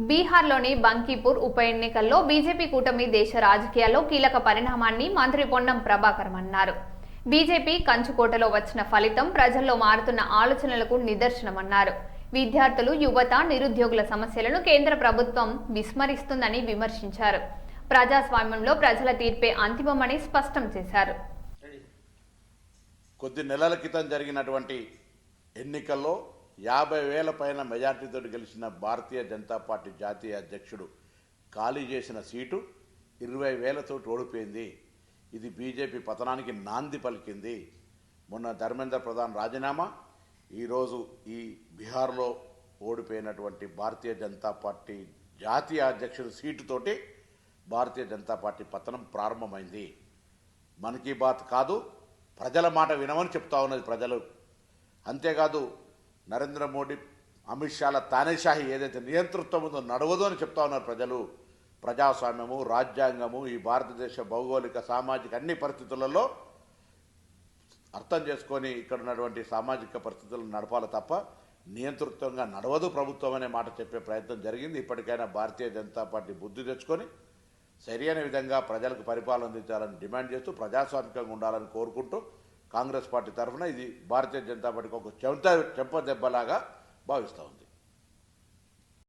బీహార్లోని బంకీపూర్ ఉప ఎన్నికల్లో బీజేపీ కూటమి దేశ రాజకీయాల్లో కీలక పరిణామాన్ని మంత్రి పొన్నం ప్రభాకర్ అన్నారు. బీజేపీ కంచుకోటలో వచ్చిన ఫలితం ప్రజల్లో మారుతున్న ఆలోచనలకు నిదర్శనమన్నారు. విద్యార్థులు, యువత, నిరుద్యోగుల సమస్యలను కేంద్ర ప్రభుత్వం విస్మరిస్తుందని విమర్శించారు. ప్రజాస్వామ్యంలో ప్రజల తీర్పే అంతిమమని స్పష్టం చేశారు. కొద్ది నెలల క్రితం జరిగినటువంటి ఎన్నికల్లో 50,000 పైన మెజార్టీతో గెలిచిన భారతీయ జనతా పార్టీ జాతీయ అధ్యక్షుడు ఖాళీ చేసిన సీటు 20,000తో ఓడిపోయింది. ఇది బీజేపీ పతనానికి నాంది పలికింది. మొన్న ధర్మేంద్ర ప్రధాన్ రాజీనామా, ఈరోజు ఈ బీహార్లో ఓడిపోయినటువంటి భారతీయ జనతా పార్టీ జాతీయ అధ్యక్షుడు సీటుతోటి భారతీయ జనతా పార్టీ పతనం ప్రారంభమైంది. మన్ కీ బాత్ కాదు, ప్రజల మాట వినమని చెప్తా ఉన్నది ప్రజలు. అంతేకాదు, నరేంద్ర మోడీ, అమిత్ షాల తానేషాహి ఏదైతే నియంతృత్వం ఉందో నడవదు అని చెప్తా ఉన్నారు ప్రజలు. ప్రజాస్వామ్యము, రాజ్యాంగము, ఈ భారతదేశ భౌగోళిక, సామాజిక అన్ని పరిస్థితులలో అర్థం చేసుకొని ఇక్కడ ఉన్నటువంటి సామాజిక పరిస్థితులను నడపాలి తప్ప నియంతృత్వంగా నడవదు ప్రభుత్వం అనే మాట చెప్పే ప్రయత్నం జరిగింది. ఇప్పటికైనా భారతీయ జనతా పార్టీ బుద్ధి తెచ్చుకొని సరైన విధంగా ప్రజలకు పరిపాలన అందించాలని డిమాండ్ చేస్తూ ప్రజాస్వామికంగా ఉండాలని కోరుకుంటూ కాంగ్రెస్ పార్టీ తరఫున ఇది భారతీయ జనతా పార్టీకి ఒక చెంప దెబ్బలాగా భావిస్తూ ఉంది.